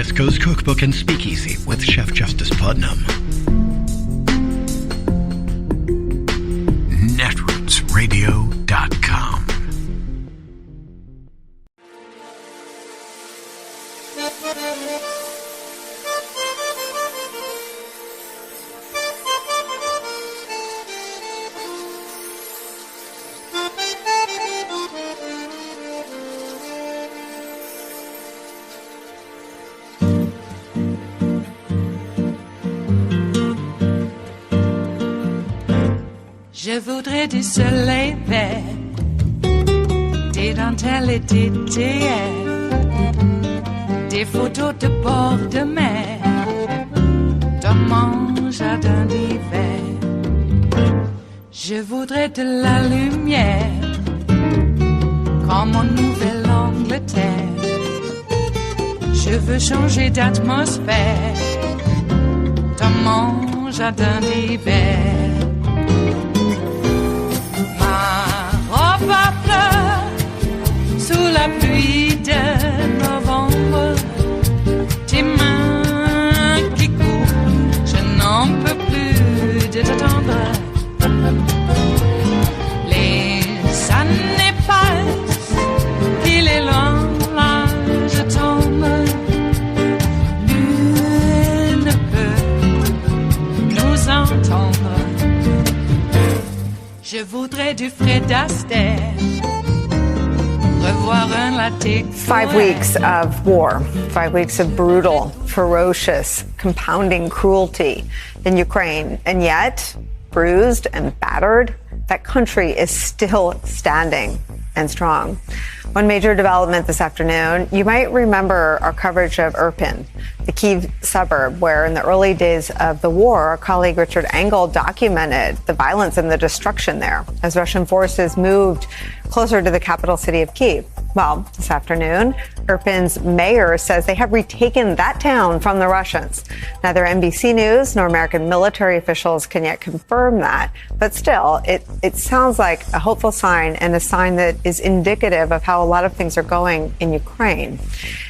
West Coast Cookbook and Speakeasy with Chef Justice Putnam. Netrootsradio.com. Je voudrais du soleil vert, des dentelles et des théières, des photos de bord de mer, dans mon jardin d'hiver. Je voudrais de la lumière, comme en Nouvelle-Angleterre. Je veux changer d'atmosphère, dans mon jardin d'hiver. Ma fleur sous la pluie de novembre, tes mains qui courent, je n'en peux plus de t'attendre. Les années passent, il est loin, là je tombe. Nul ne peut nous entendre. Je voudrais du Fred Astaire, revoir un latte. 5 weeks of war, 5 weeks of brutal, ferocious, compounding cruelty in Ukraine. And yet, bruised and battered, that country is still standing and strong. One major development this afternoon, you might remember our coverage of Irpin, the Kyiv suburb where in the early days of the war, our colleague Richard Engel documented the violence and the destruction there as Russian forces moved closer to the capital city of Kyiv. Well, this afternoon, Irpin's mayor says they have retaken that town from the Russians. Neither NBC News nor American military officials can yet confirm that, but still, it sounds like a hopeful sign and a sign that is indicative of how a lot of things are going in Ukraine.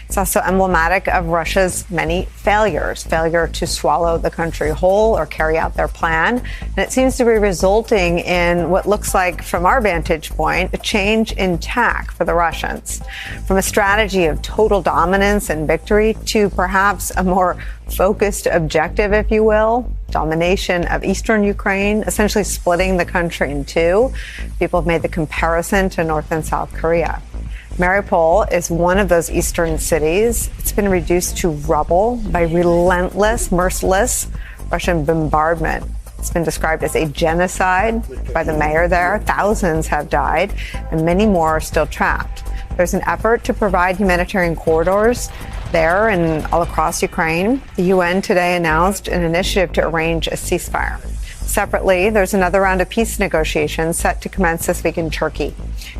It's also emblematic of Russia's many failures, failure to swallow the country whole or carry out their plan. And it seems to be resulting in what looks like, from our vantage point, a change in tack for the Russians. From a strategy of total dominance and victory to perhaps a more focused objective, if you will, domination of eastern Ukraine, essentially splitting the country in two. People have made the comparison to North and South Korea. Mariupol is one of those eastern cities. It's been reduced to rubble by relentless, merciless Russian bombardment. It's been described as a genocide by the mayor there. Thousands have died, and many more are still trapped. There's an effort to provide humanitarian corridors there and all across Ukraine. The UN today announced an initiative to arrange a ceasefire. Separately, there's another round of peace negotiations set to commence this week in Turkey.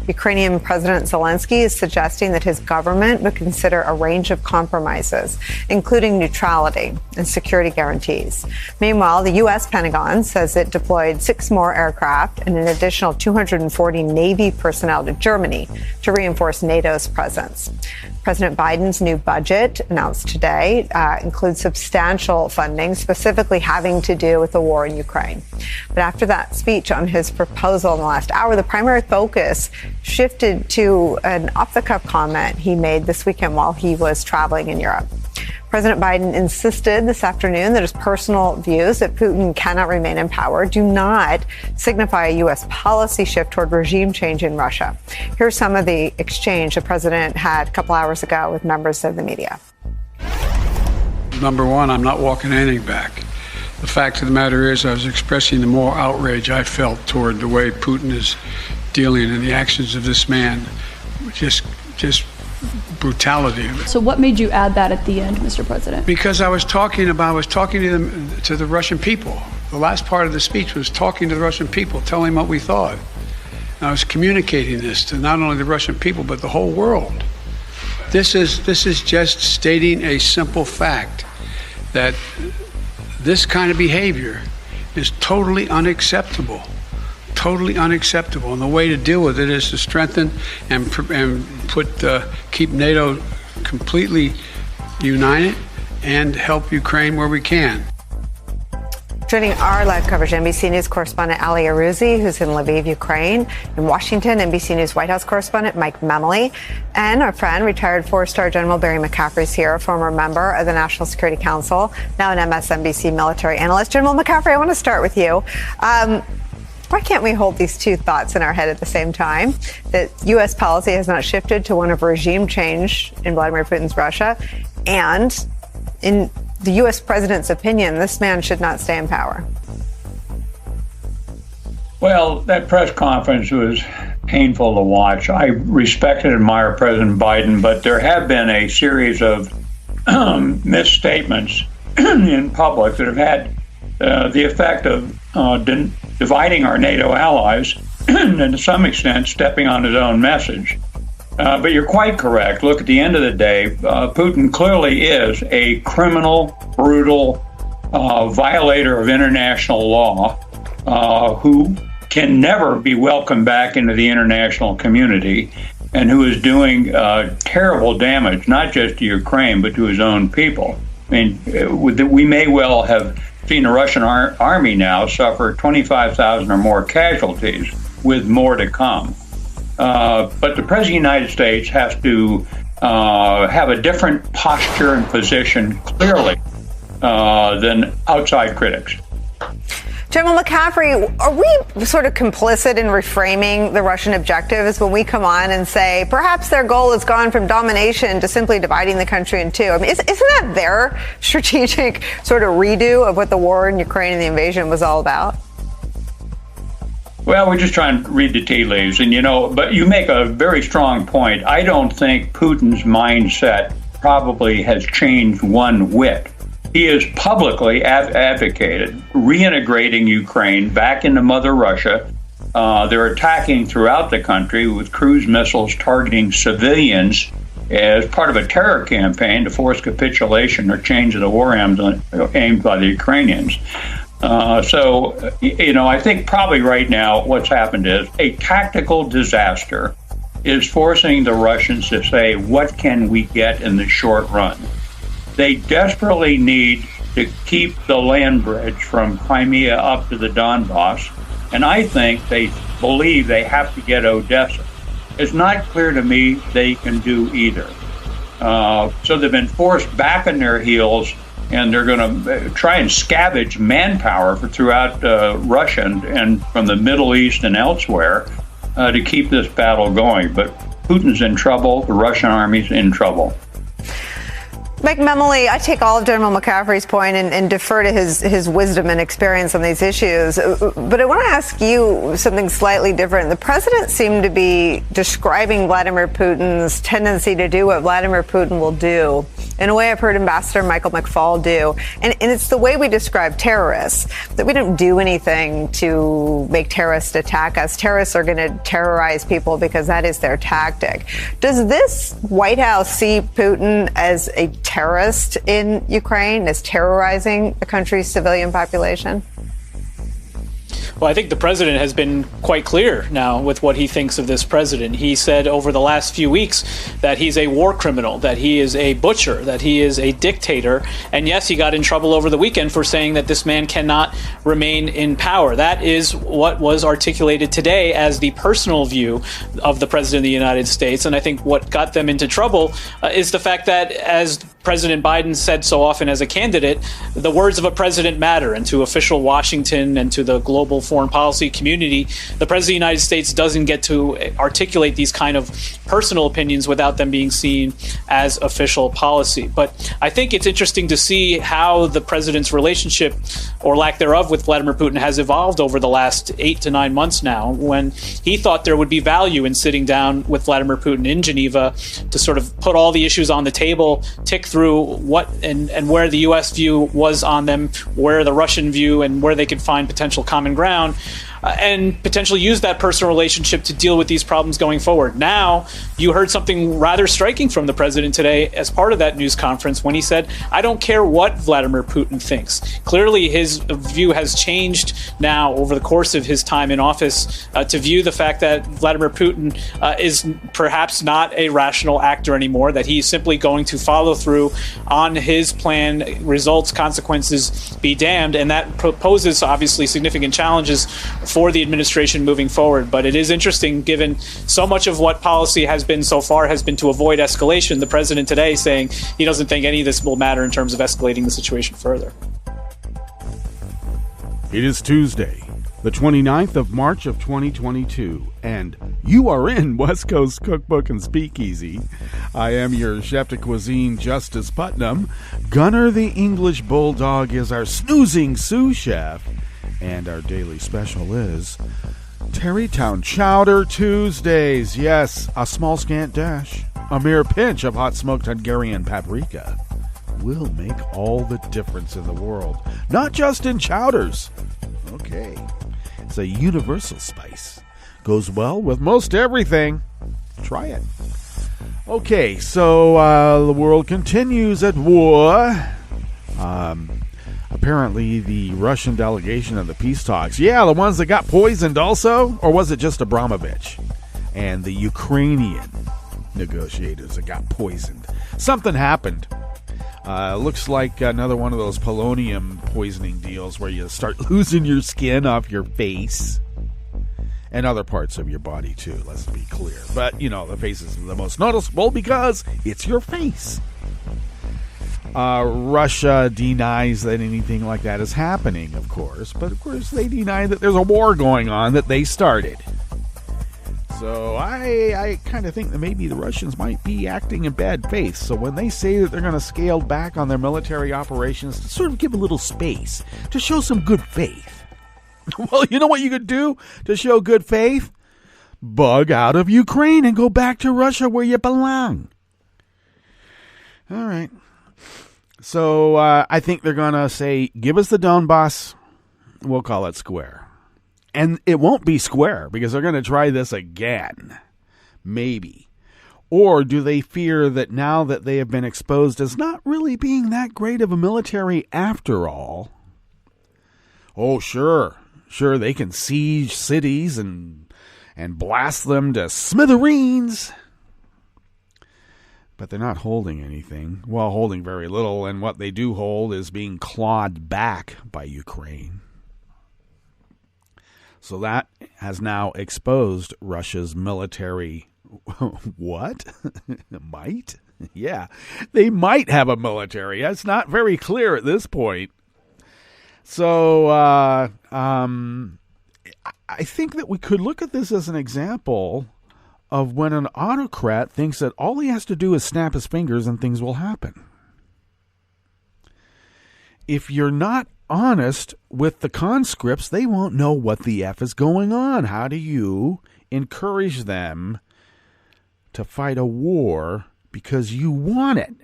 Ukrainian President Zelensky is suggesting that his government would consider a range of compromises, including neutrality and security guarantees. Meanwhile, the U.S. Pentagon says it deployed 6 more aircraft and an additional 240 Navy personnel to Germany to reinforce NATO's presence. President Biden's new budget, announced today, includes substantial funding, specifically having to do with the war in Ukraine. But after that speech on his proposal in the last hour, the primary focus shifted to an off-the-cuff comment he made this weekend while he was traveling in Europe. President Biden insisted this afternoon that his personal views that Putin cannot remain in power do not signify a U.S. policy shift toward regime change in Russia. Here's some of the exchange the president had a couple hours ago with members of the media. Number one, I'm not walking anything back. The fact of the matter is I was expressing the moral outrage I felt toward the way Putin is dealing in the actions of this man. Just brutality of it. So what made you add that at the end, Mr. President? Because I was talking to the Russian people. The last part of the speech was talking to the Russian people, telling what we thought. And I was communicating this to not only the Russian people, but the whole world. This is just stating a simple fact that this kind of behavior is totally unacceptable. Totally unacceptable. And the way to deal with it is to strengthen and keep NATO completely united and help Ukraine where we can. Joining our live coverage, NBC News correspondent Ali Arouzi, who's in Lviv, Ukraine. In Washington, NBC News White House correspondent Mike Memoli. And our friend, retired four-star General Barry McCaffrey's here, former member of the National Security Council, now an MSNBC military analyst. General McCaffrey, I want to start with you. Why can't we hold these two thoughts in our head at the same time? That U.S. policy has not shifted to one of regime change in Vladimir Putin's Russia, and in the U.S. president's opinion, this man should not stay in power. Well, that press conference was painful to watch. I respect and admire President Biden, but there have been a series of misstatements in public that have had the effect of dividing our NATO allies and to some extent stepping on his own message. But you're quite correct. Look, at the end of the day, Putin clearly is a criminal, brutal violator of international law who can never be welcomed back into the international community and who is doing terrible damage, not just to Ukraine, but to his own people. I mean, we may well have seen the Russian army now suffer 25,000 or more casualties, with more to come. But the President of the United States has to have a different posture and position, clearly, than outside critics. General McCaffrey, are we sort of complicit in reframing the Russian objectives when we come on and say perhaps their goal has gone from domination to simply dividing the country in two? I mean, isn't that their strategic sort of redo of what the war in Ukraine and the invasion was all about? Well, we're just trying to read the tea leaves, and but you make a very strong point. I don't think Putin's mindset probably has changed one whit. He has publicly advocated reintegrating Ukraine back into Mother Russia. They're attacking throughout the country with cruise missiles targeting civilians as part of a terror campaign to force capitulation or change of the war aimed by the Ukrainians. I think probably right now what's happened is a tactical disaster is forcing the Russians to say, what can we get in the short run? They desperately need to keep the land bridge from Crimea up to the Donbass, and I think they believe they have to get Odessa. It's not clear to me they can do either. So they've been forced back on their heels, and they're going to try and scavenge manpower throughout Russia and from the Middle East and elsewhere to keep this battle going. But Putin's in trouble. The Russian army's in trouble. Mike Memoli, I take all of General McCaffrey's point and defer to his wisdom and experience on these issues. But I want to ask you something slightly different. The president seemed to be describing Vladimir Putin's tendency to do what Vladimir Putin will do in a way I've heard Ambassador Michael McFaul do. And it's the way we describe terrorists, that we don't do anything to make terrorists attack us. Terrorists are going to terrorize people because that is their tactic. Does this White House see Putin as a terrorist in Ukraine, as terrorizing the country's civilian population? Well, I think the president has been quite clear now with what he thinks of this president. He said over the last few weeks that he's a war criminal, that he is a butcher, that he is a dictator. And yes, he got in trouble over the weekend for saying that this man cannot remain in power. That is what was articulated today as the personal view of the president of the United States. And I think what got them into trouble is the fact that, as President Biden said so often as a candidate, the words of a president matter. And to official Washington and to the global foreign policy community, the president of the United States doesn't get to articulate these kind of personal opinions without them being seen as official policy. But I think it's interesting to see how the president's relationship, or lack thereof, with Vladimir Putin has evolved over the last 8 to 9 months now, when he thought there would be value in sitting down with Vladimir Putin in Geneva to sort of put all the issues on the table, tick through what and where the U.S. view was on them, where the Russian view, and where they could find potential common ground. and potentially use that personal relationship to deal with these problems going forward. Now, you heard something rather striking from the president today as part of that news conference when he said, I don't care what Vladimir Putin thinks. Clearly, his view has changed now over the course of his time in office to view the fact that Vladimir Putin is perhaps not a rational actor anymore, that he's simply going to follow through on his plan, results, consequences be damned, and that poses obviously significant challenges for the administration moving forward. But it is interesting, given so much of what policy has been so far has been to avoid escalation, the president today saying he doesn't think any of this will matter in terms of escalating the situation further. It is Tuesday, the 29th of March of 2022, and you are in West Coast Cookbook and Speakeasy. I am your chef de cuisine, Justice Putnam. Gunner the English Bulldog is our snoozing sous chef, and our daily special is Tarrytown Chowder Tuesdays. Yes, a small scant dash, a mere pinch of hot smoked Hungarian paprika will make all the difference in the world, not just in chowders. Okay, it's a universal spice. Goes well with most everything. Try it. Okay, so the world continues at war. Apparently the Russian delegation of the peace talks, the ones that got poisoned also, or was it just Abramovich and the Ukrainian negotiators that got poisoned? Something happened. Looks like another one of those polonium poisoning deals where you start losing your skin off your face and other parts of your body too, let's be clear. But, the face is the most noticeable because it's your face. Russia denies that anything like that is happening, of course. But, of course, they deny that there's a war going on that they started. So I kind of think that maybe the Russians might be acting in bad faith. So when they say that they're going to scale back on their military operations to sort of give a little space, to show some good faith. Well, you know what you could do to show good faith? Bug out of Ukraine and go back to Russia where you belong. All right. So I think they're going to say, give us the Donbass. We'll call it square. And it won't be square because they're going to try this again. Maybe. Or do they fear that now that they have been exposed as not really being that great of a military after all? Oh, sure. Sure, they can siege cities and blast them to smithereens. But they're not holding anything. Well, holding very little. And what they do hold is being clawed back by Ukraine. So that has now exposed Russia's military, what? Might? Yeah, they might have a military. That's not very clear at this point. So I think that we could look at this as an example of when an autocrat thinks that all he has to do is snap his fingers and things will happen. If you're not honest with the conscripts, they won't know what the F is going on. How do you encourage them to fight a war because you want it?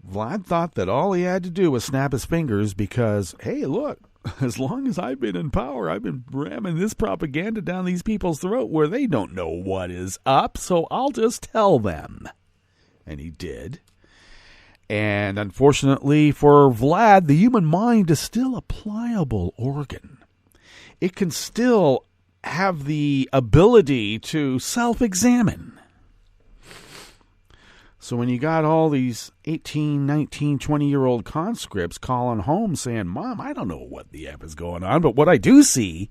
Vlad thought that all he had to do was snap his fingers because, hey, look, as long as I've been in power, I've been ramming this propaganda down these people's throat where they don't know what is up, so I'll just tell them. And he did. And unfortunately for Vlad, the human mind is still a pliable organ. It can still have the ability to self-examine. So when you got all these 18, 19, 20-year-old conscripts calling home saying, Mom, I don't know what the F is going on, but what I do see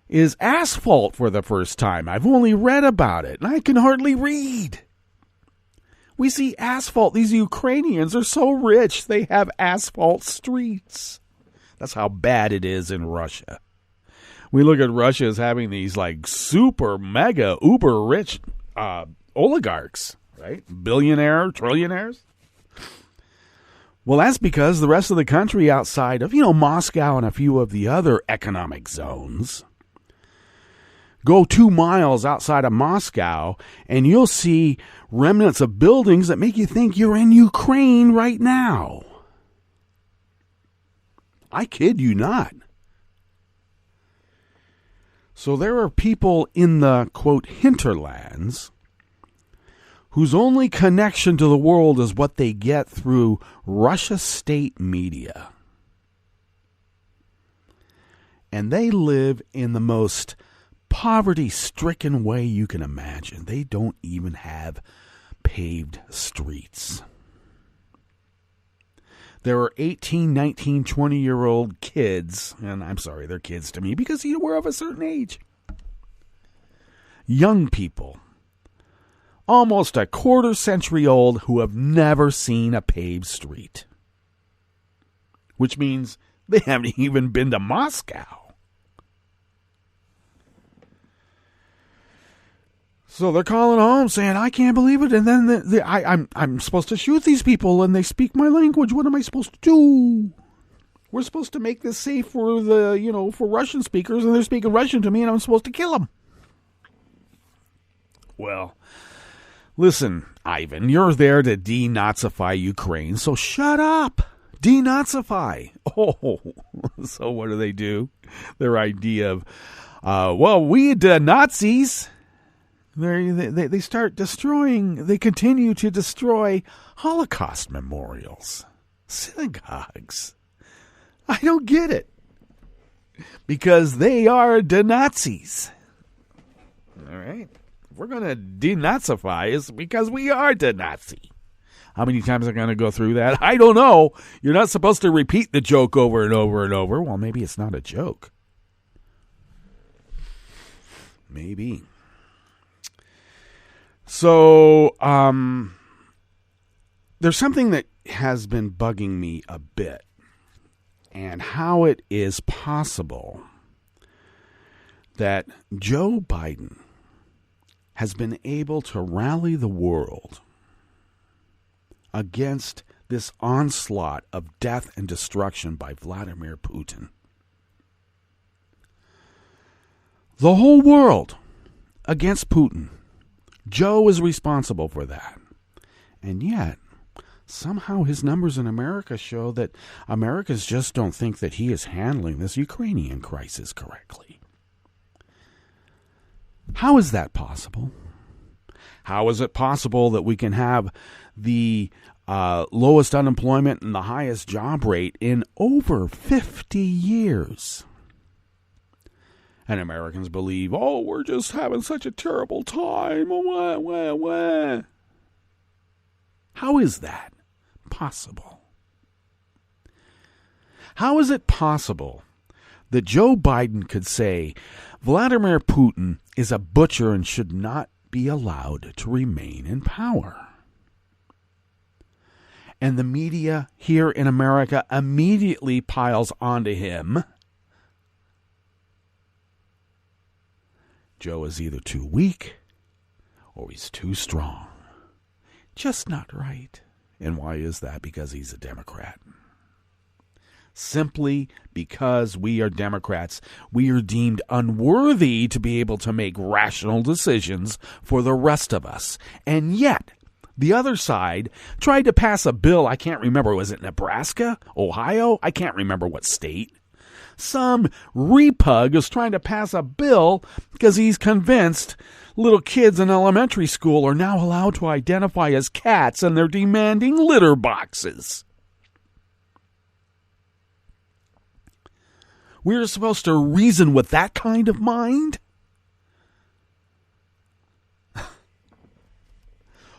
is asphalt for the first time. I've only read about it, and I can hardly read. We see asphalt. These Ukrainians are so rich, they have asphalt streets. That's how bad it is in Russia. We look at Russia as having these like super, mega, uber rich oligarchs, right? Billionaire, trillionaires. Well, that's because the rest of the country outside of, Moscow and a few of the other economic zones, go 2 miles outside of Moscow, and you'll see remnants of buildings that make you think you're in Ukraine right now. I kid you not. So there are people in the, quote, hinterlands whose only connection to the world is what they get through Russia state media. And they live in the most poverty-stricken way you can imagine. They don't even have paved streets. There are 18, 19, 20-year-old kids, and I'm sorry, they're kids to me because we're of a certain age. Young people, almost a quarter century old, who have never seen a paved street. Which means they haven't even been to Moscow. So they're calling home saying, I can't believe it. And then I'm supposed to shoot these people and they speak my language. What am I supposed to do? We're supposed to make this safe for for Russian speakers, and they're speaking Russian to me and I'm supposed to kill them. Well, listen, Ivan, you're there to denazify Ukraine, so shut up. Denazify. Oh, so what do? Their idea of, we the Nazis. They start destroying, they continue to destroy Holocaust memorials, synagogues. I don't get it. Because they are the Nazis. All right. If we're going to denazify, it's because we are the Nazi. How many times are going to go through that? I don't know. You're not supposed to repeat the joke over and over and over. Well, maybe it's not a joke. Maybe. So, there's something that has been bugging me a bit, and how it is possible that Joe Biden has been able to rally the world against this onslaught of death and destruction by Vladimir Putin. The whole world against Putin. Joe is responsible for that. And yet, somehow his numbers in America show that Americans just don't think that he is handling this Ukrainian crisis correctly. How is that possible? How is it possible that we can have the lowest unemployment and the highest job rate in over 50 years? And Americans believe, we're just having such a terrible time. How is that possible? How is it possible that Joe Biden could say Vladimir Putin is a butcher and should not be allowed to remain in power? And the media here in America immediately piles onto him. Joe is either too weak or he's too strong. Just not right. And why is that? Because he's a Democrat. Simply because we are Democrats, we are deemed unworthy to be able to make rational decisions for the rest of us. And yet, the other side tried to pass a bill, I can't remember, was it Nebraska? Ohio? I can't remember what state. Some repug is trying to pass a bill because he's convinced little kids in elementary school are now allowed to identify as cats and they're demanding litter boxes. We're supposed to reason with that kind of mind?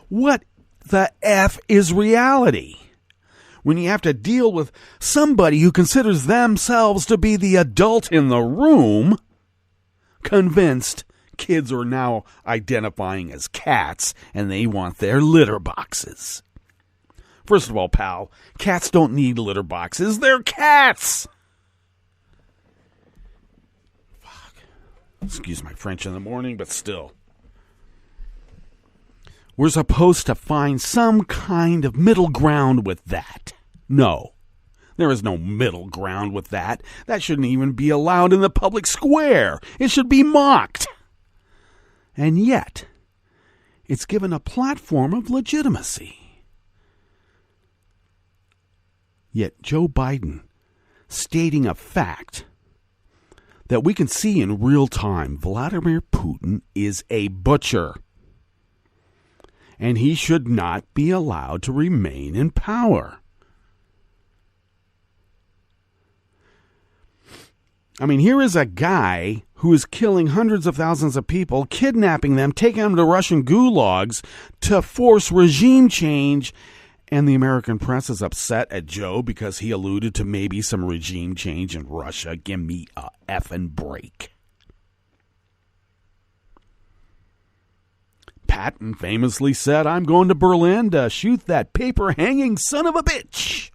What the F is reality? When you have to deal with somebody who considers themselves to be the adult in the room, convinced kids are now identifying as cats and they want their litter boxes. First of all, pal, cats don't need litter boxes. They're cats! Fuck. Excuse my French in the morning, but still. We're supposed to find some kind of middle ground with that. No, there is no middle ground with that. That shouldn't even be allowed in the public square. It should be mocked. And yet, it's given a platform of legitimacy. Yet Joe Biden stating a fact that we can see in real time. Vladimir Putin is a butcher, and he should not be allowed to remain in power. I mean, here is a guy who is killing hundreds of thousands of people, kidnapping them, taking them to Russian gulags to force regime change, and the American press is upset at Joe because he alluded to maybe some regime change in Russia. Give me a effing break. Patton famously said, "I'm going to Berlin to shoot that paper-hanging son of a bitch."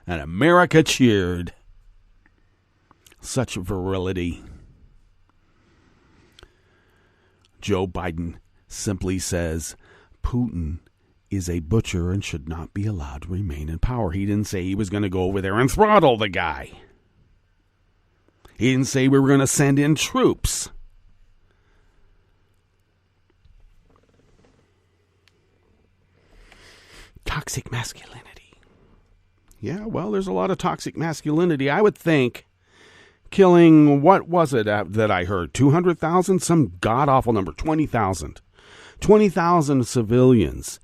And America cheered. Such virility. Joe Biden simply says, Putin is a butcher and should not be allowed to remain in power. He didn't say he was going to go over there and throttle the guy. He didn't say we were going to send in troops. Toxic masculinity. Yeah, well, there's a lot of toxic masculinity. I would think killing, what was it that I heard? 200,000? Some god-awful number. 20,000. 20,000 civilians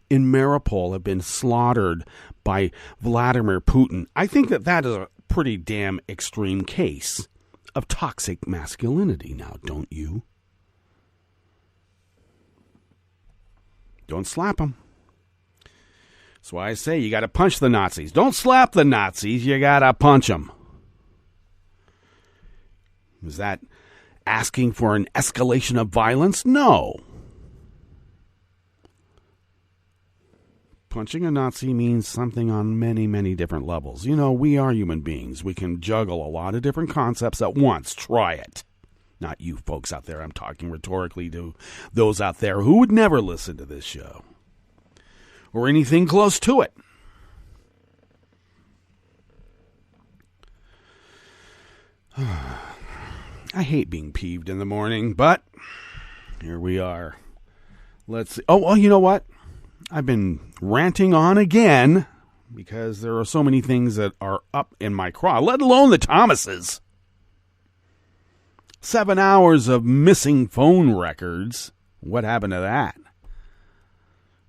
in Mariupol have been slaughtered by Vladimir Putin. I think that is a pretty damn extreme case of toxic masculinity now, don't you? Don't slap them. That's why I say you got to punch the Nazis. Don't slap the Nazis. You got to punch them. Is that asking for an escalation of violence? No. Punching a Nazi means something on many, many different levels. You know, we are human beings. We can juggle a lot of different concepts at once. Try it. Not you folks out there. I'm talking rhetorically to those out there who would never listen to this show or anything close to it. I hate being peeved in the morning, but here we are. Let's see. Oh, you know what? I've been ranting on again because there are so many things that are up in my craw, let alone the Thomases. 7 hours of missing phone records. What happened to that?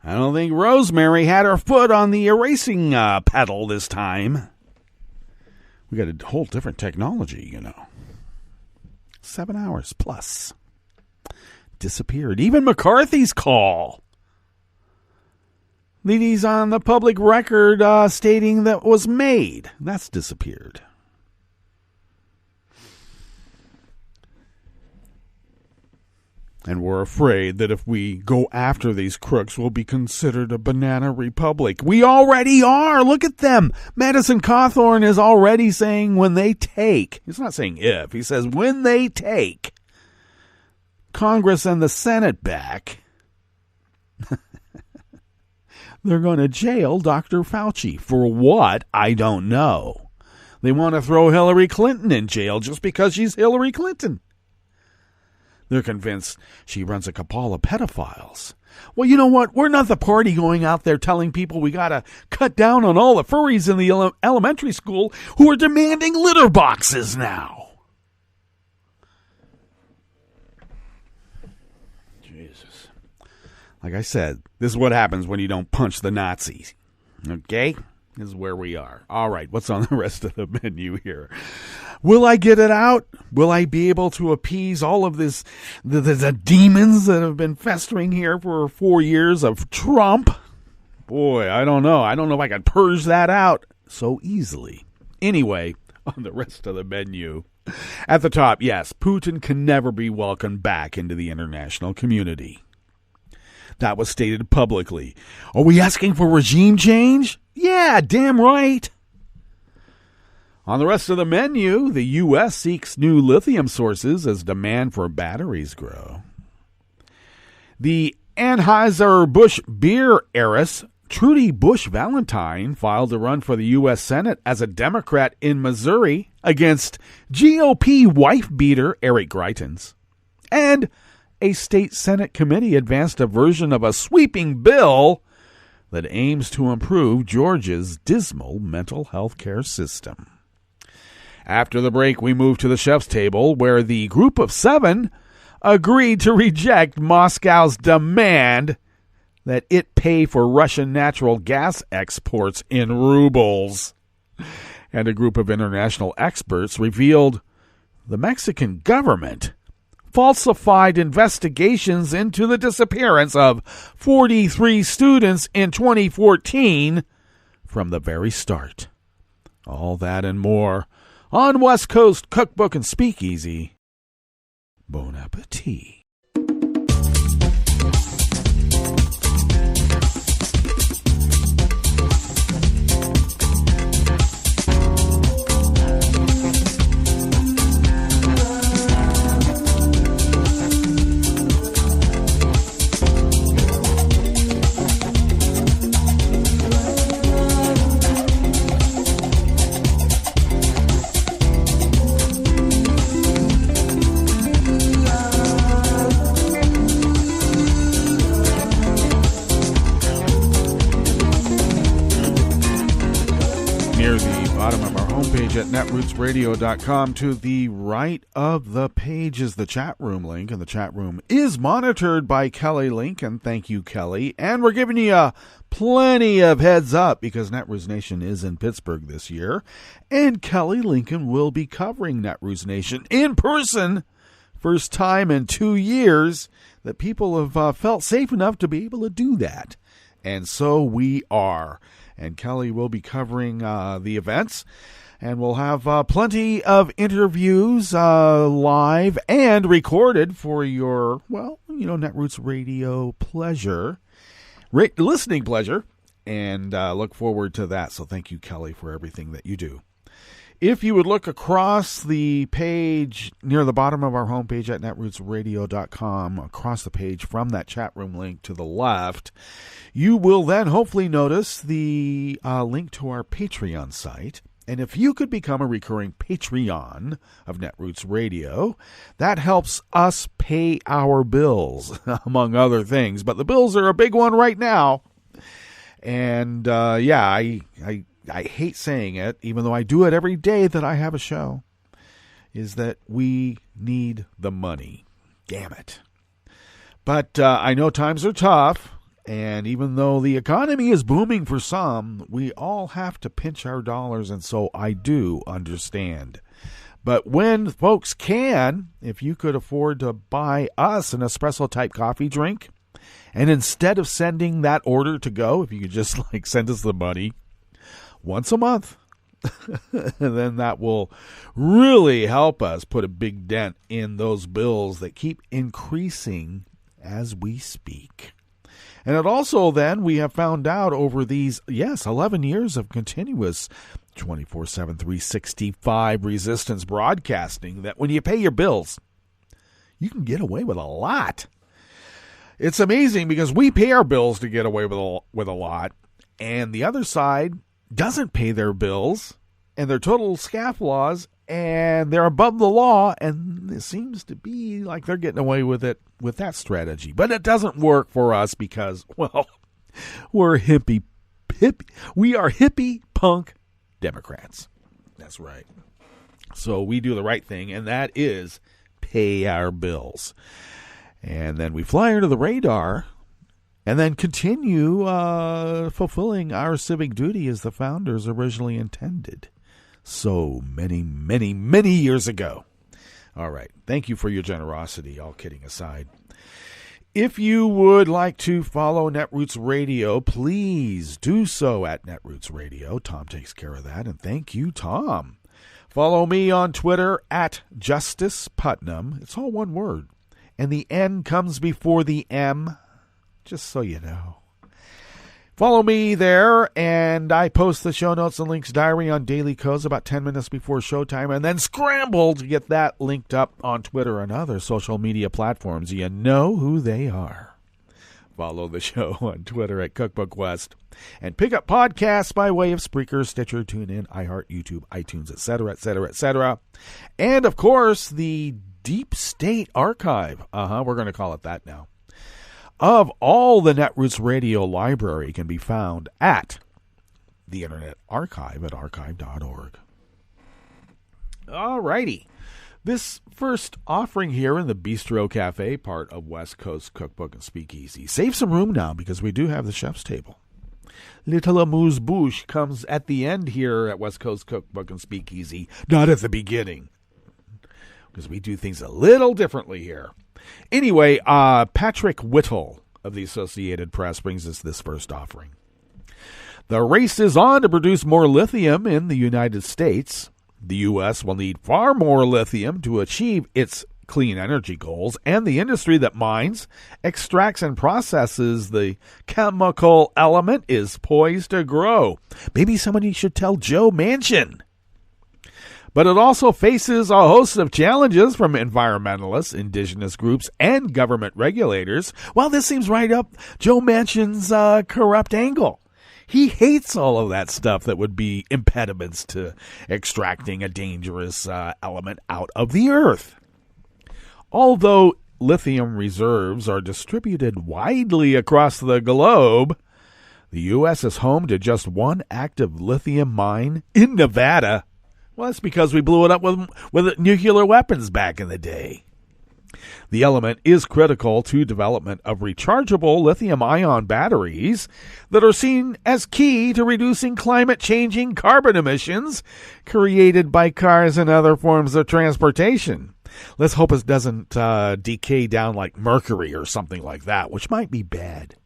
I don't think Rosemary had her foot on the erasing pedal this time. We got a whole different technology, you know. 7 hours plus. Disappeared. Even McCarthy's call that he's on the public record stating that was made. That's disappeared. And we're afraid that if we go after these crooks, we'll be considered a banana republic. We already are. Look at them. Madison Cawthorn is already saying when they take. He's not saying if. He says when they take Congress and the Senate back, they're going to jail Dr. Fauci. For what? I don't know. They want to throw Hillary Clinton in jail just because she's Hillary Clinton. They're convinced she runs a cabal of pedophiles. Well, you know what? We're not the party going out there telling people we got to cut down on all the furries in the elementary school who are demanding litter boxes now. Jesus. Like I said, this is what happens when you don't punch the Nazis. Okay? This is where we are. All right, what's on the rest of the menu here? Will I get it out? Will I be able to appease all of this, the demons that have been festering here for 4 years of Trump? Boy, I don't know. I don't know if I could purge that out so easily. Anyway, on the rest of the menu. At the top, yes, Putin can never be welcomed back into the international community. That was stated publicly. Are we asking for regime change? Yeah, damn right. On the rest of the menu, the U.S. seeks new lithium sources as demand for batteries grow. The Anheuser-Busch beer heiress, Trudy Busch Valentine, filed to run for the U.S. Senate as a Democrat in Missouri against GOP wife-beater Eric Greitens. And a state Senate committee advanced a version of a sweeping bill that aims to improve Georgia's dismal mental health care system. After the break, we move to the chef's table, where the group of 7 agreed to reject Moscow's demand that it pay for Russian natural gas exports in rubles. And a group of international experts revealed the Mexican government falsified investigations into the disappearance of 43 students in 2014 from the very start. All that and more on West Coast Cookbook and Speakeasy. Bon appetit. At netrootsradio.com. To the right of the page is the chat room link, and the chat room is monitored by Kelly Lincoln. Thank you, Kelly. And we're giving you plenty of heads up because Netroots Nation is in Pittsburgh this year, and Kelly Lincoln will be covering Netroots Nation in person. First time in 2 years that people have felt safe enough to be able to do that. And so we are. And Kelly will be covering the events. And we'll have plenty of interviews live and recorded for your, Netroots Radio pleasure, listening pleasure, and look forward to that. So thank you, Kelly, for everything that you do. If you would look across the page near the bottom of our homepage at netrootsradio.com, across the page from that chat room link to the left, you will then hopefully notice the link to our Patreon site. And if you could become a recurring Patreon of Netroots Radio, that helps us pay our bills, among other things. But the bills are a big one right now. And, I hate saying it, even though I do it every day that I have a show, is that we need the money. Damn it. But I know times are tough. And even though the economy is booming for some, we all have to pinch our dollars, and so I do understand. But when folks can, if you could afford to buy us an espresso-type coffee drink, and instead of sending that order to go, if you could just send us the money once a month, then that will really help us put a big dent in those bills that keep increasing as we speak. And it also then, we have found out over these, 11 years of continuous 24/7, 365 resistance broadcasting, that when you pay your bills, you can get away with a lot. It's amazing because we pay our bills to get away with a lot, and the other side doesn't pay their bills, and they're total scofflaws, and they're above the law, and it seems to be like they're getting away with it with that strategy. But it doesn't work for us because, we're hippie. We are hippie punk Democrats. That's right. So we do the right thing, and that is pay our bills. And then we fly under the radar and then continue fulfilling our civic duty as the founders originally intended. So many, many, many years ago. All right. Thank you for your generosity, all kidding aside. If you would like to follow Netroots Radio, please do so at Netroots Radio. Tom takes care of that, and thank you, Tom. Follow me on Twitter at Justice Putnam. It's all one word, and the N comes before the M, just so you know. Follow me there, and I post the show notes and links diary on Daily Codes about 10 minutes before showtime, and then scramble to get that linked up on Twitter and other social media platforms. You know who they are. Follow the show on Twitter at Cookbook West, and pick up podcasts by way of Spreaker, Stitcher, TuneIn, iHeart, YouTube, iTunes, etc., etc., etc. And, of course, the Deep State Archive. We're going to call it that now. Of all the Netroots Radio library can be found at the Internet Archive at archive.org. All righty. This first offering here in the Bistro Cafe, part of West Coast Cookbook and Speakeasy. Save some room now because we do have the chef's table. Little amuse-bouche comes at the end here at West Coast Cookbook and Speakeasy, not at the beginning, because we do things a little differently here. Anyway, Patrick Whittle of the Associated Press brings us this first offering. The race is on to produce more lithium in the United States. The U.S. will need far more lithium to achieve its clean energy goals, and the industry that mines, extracts, and processes the chemical element is poised to grow. Maybe somebody should tell Joe Manchin. But it also faces a host of challenges from environmentalists, indigenous groups, and government regulators. Well, this seems right up Joe Manchin's corrupt angle. He hates all of that stuff that would be impediments to extracting a dangerous element out of the earth. Although lithium reserves are distributed widely across the globe, the U.S. is home to just one active lithium mine in Nevada. Well, that's because we blew it up with nuclear weapons back in the day. The element is critical to development of rechargeable lithium-ion batteries that are seen as key to reducing climate-changing carbon emissions created by cars and other forms of transportation. Let's hope it doesn't decay down like mercury or something like that, which might be bad.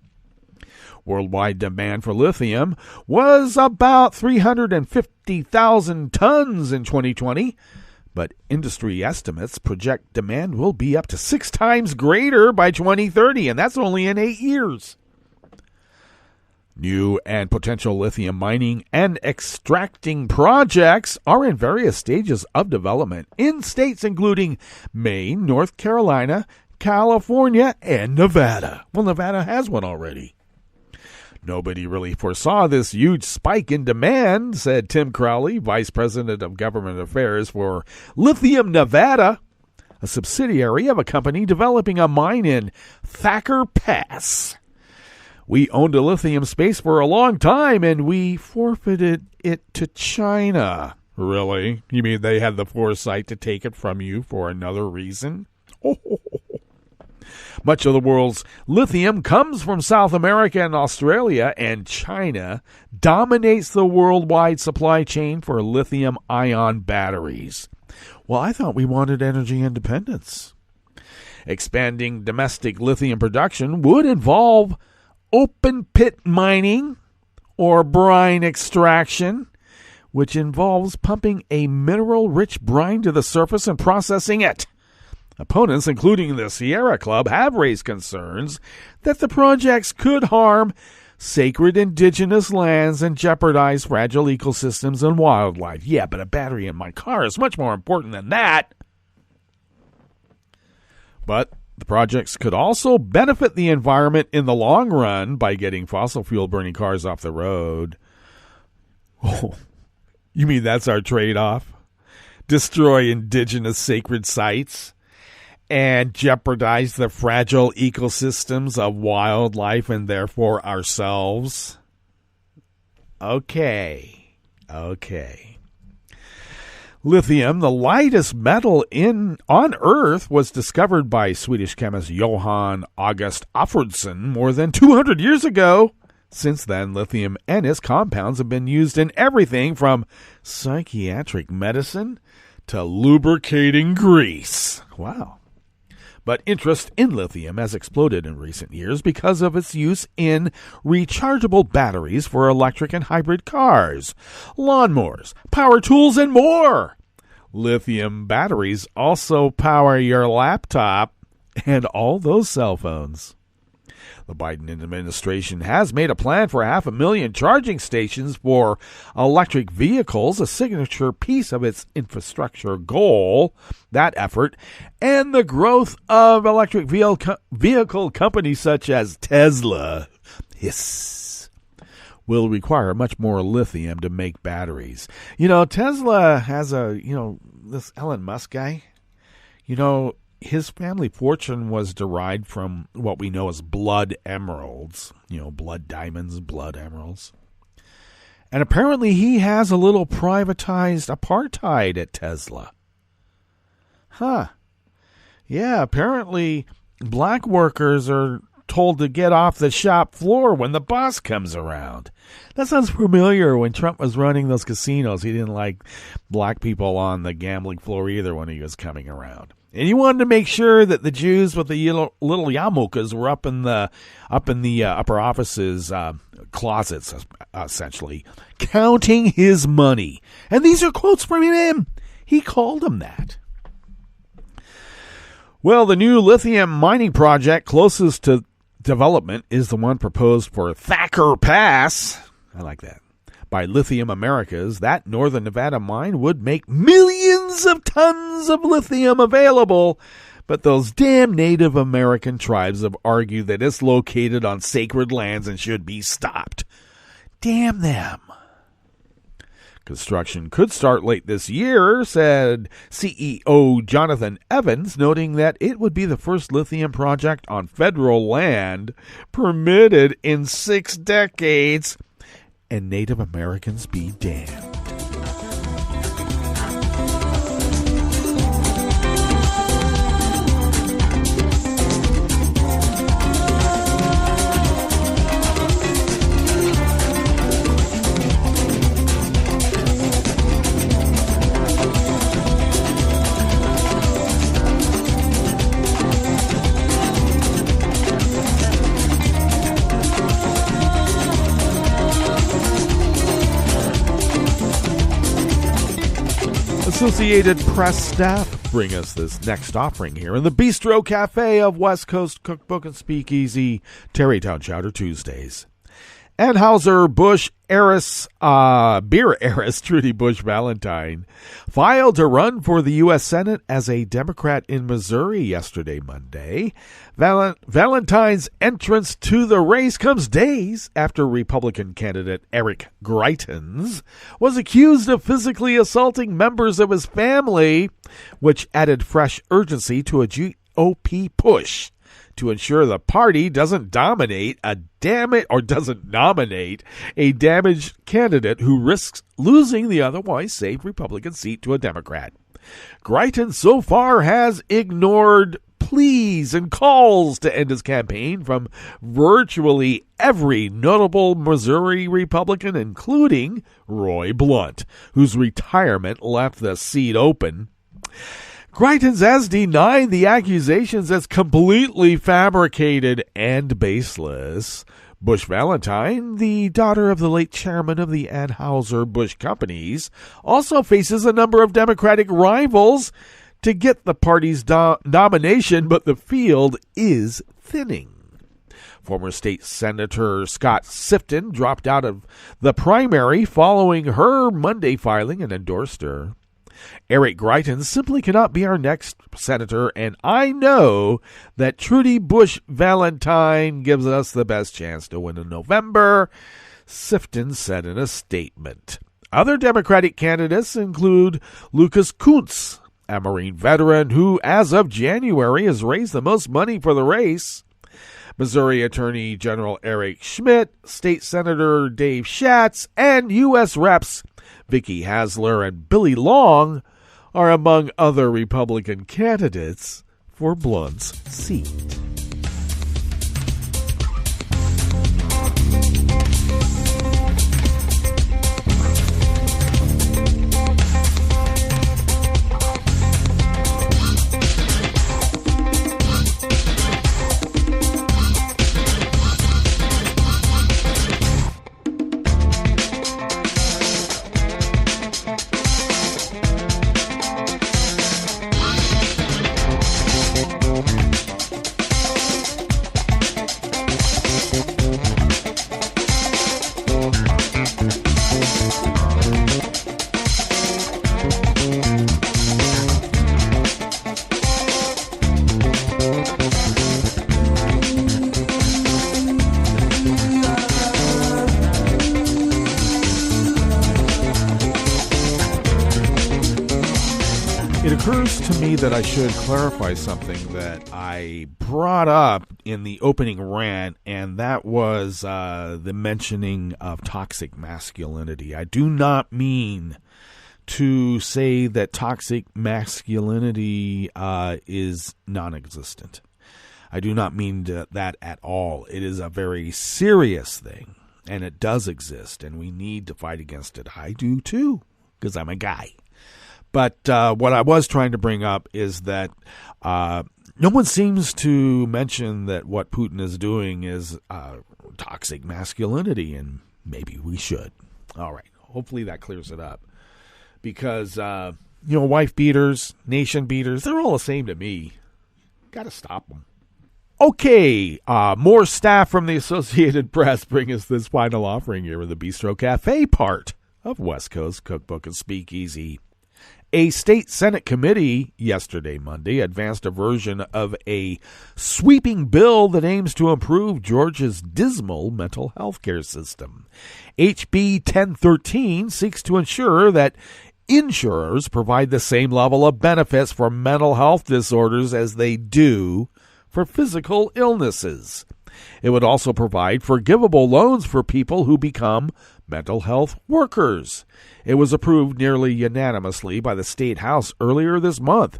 Worldwide demand for lithium was about 350,000 tons in 2020, but industry estimates project demand will be up to 6 times greater by 2030, and that's only in 8 years. New and potential lithium mining and extracting projects are in various stages of development in states including Maine, North Carolina, California, and Nevada. Well, Nevada has one already. Nobody really foresaw this huge spike in demand, said Tim Crowley, Vice President of Government Affairs for Lithium Nevada, a subsidiary of a company developing a mine in Thacker Pass. We owned a lithium space for a long time, and we forfeited it to China. Really? You mean they had the foresight to take it from you for another reason? Oh. Much of the world's lithium comes from South America and Australia, and China dominates the worldwide supply chain for lithium-ion batteries. Well, I thought we wanted energy independence. Expanding domestic lithium production would involve open-pit mining or brine extraction, which involves pumping a mineral-rich brine to the surface and processing it. Opponents, including the Sierra Club, have raised concerns that the projects could harm sacred indigenous lands and jeopardize fragile ecosystems and wildlife. Yeah, but a battery in my car is much more important than that. But the projects could also benefit the environment in the long run by getting fossil fuel burning cars off the road. Oh, you mean that's our trade-off? Destroy indigenous sacred sites and jeopardize the fragile ecosystems of wildlife and therefore ourselves? Okay. Lithium, the lightest metal on Earth, was discovered by Swedish chemist Johann August Alfredsson more than 200 years ago. Since then, lithium and its compounds have been used in everything from psychiatric medicine to lubricating grease. Wow. But interest in lithium has exploded in recent years because of its use in rechargeable batteries for electric and hybrid cars, lawnmowers, power tools, and more. Lithium batteries also power your laptop and all those cell phones. The Biden administration has made a plan for 500,000 charging stations for electric vehicles, a signature piece of its infrastructure goal. That effort and the growth of electric vehicle companies such as Tesla will require much more lithium to make batteries. You know, Tesla has this Elon Musk guy, his family fortune was derived from what we know as blood emeralds, blood diamonds, blood emeralds. And apparently he has a little privatized apartheid at Tesla. Huh. Yeah, apparently black workers are told to get off the shop floor when the boss comes around. That sounds familiar. When Trump was running those casinos, he didn't like black people on the gambling floor either when he was coming around. And he wanted to make sure that the Jews with the little yarmulkes were up in the upper offices closets, essentially, counting his money. And these are quotes from him. He called them that. Well, the new lithium mining project closest to development is the one proposed for Thacker Pass. I like that. By Lithium Americas, that northern Nevada mine would make millions of tons of lithium available. But those damn Native American tribes have argued that it's located on sacred lands and should be stopped. Damn them. Construction could start late this year, said CEO Jonathan Evans, noting that it would be the first lithium project on federal land permitted in 6 decades. And Native Americans be damned. Associated Press staff bring us this next offering here in the Bistro Cafe of West Coast Cookbook and Speakeasy, Tarrytown Chowder Tuesdays. Anheuser-Busch heiress, beer heiress Trudy Busch Valentine filed to run for the U.S. Senate as a Democrat in Missouri yesterday, Monday. Valentine's entrance to the race comes days after Republican candidate Eric Greitens was accused of physically assaulting members of his family, which added fresh urgency to a GOP push to ensure the party doesn't nominate a damaged candidate who risks losing the otherwise safe Republican seat to a Democrat. Greitens so far has ignored pleas and calls to end his campaign from virtually every notable Missouri Republican, including Roy Blunt, whose retirement left the seat open. Greitens has denied the accusations as completely fabricated and baseless. Busch Valentine, the daughter of the late chairman of the Anheuser-Busch companies, also faces a number of Democratic rivals to get the party's nomination, but the field is thinning. Former state Senator Scott Sifton dropped out of the primary following her Monday filing and endorsed her. Eric Greitens simply cannot be our next senator, and I know that Trudy Busch Valentine gives us the best chance to win in November, Sifton said in a statement. Other Democratic candidates include Lucas Kuntz, a Marine veteran who, as of January, has raised the most money for the race. Missouri Attorney General Eric Schmidt, State Senator Dave Schatz, and U.S. Reps Vicky Hasler and Billy Long are among other Republican candidates for Blunt's seat. occurs to me that I should clarify something that I brought up in the opening rant, and that was the mentioning of toxic masculinity. I do not mean to say that toxic masculinity is non-existent. I do not mean that at all. It is a very serious thing, and it does exist, and we need to fight against it. I do too, because I'm a guy. But what I was trying to bring up is that no one seems to mention that what Putin is doing is toxic masculinity, and maybe we should. All right. Hopefully that clears it up. Because, wife beaters, nation beaters, they're all the same to me. Got to stop them. Okay, more staff from the Associated Press bring us this final offering here in the Bistro Cafe part of West Coast Cookbook and Speakeasy. A state Senate committee yesterday, Monday, advanced a version of a sweeping bill that aims to improve Georgia's dismal mental health care system. HB 1013 seeks to ensure that insurers provide the same level of benefits for mental health disorders as they do for physical illnesses. It would also provide forgivable loans for people who become mental health workers. It was approved nearly unanimously by the State House earlier this month.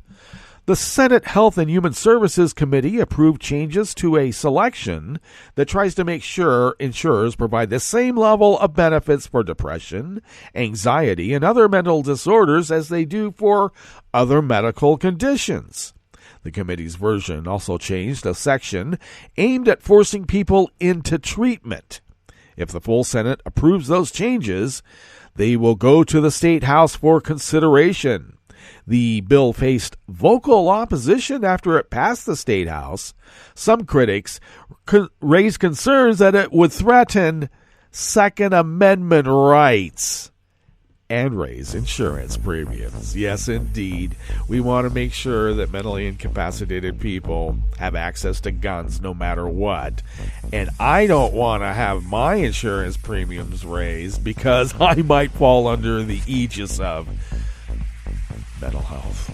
The Senate Health and Human Services Committee approved changes to a selection that tries to make sure insurers provide the same level of benefits for depression, anxiety, and other mental disorders as they do for other medical conditions. The committee's version also changed a section aimed at forcing people into treatment. If the full Senate approves those changes, they will go to the State House for consideration. The bill faced vocal opposition after it passed the State House. Some critics raised concerns that it would threaten Second Amendment rights and raise insurance premiums. Yes, indeed. We want to make sure that mentally incapacitated people have access to guns no matter what. And I don't want to have my insurance premiums raised because I might fall under the aegis of mental health.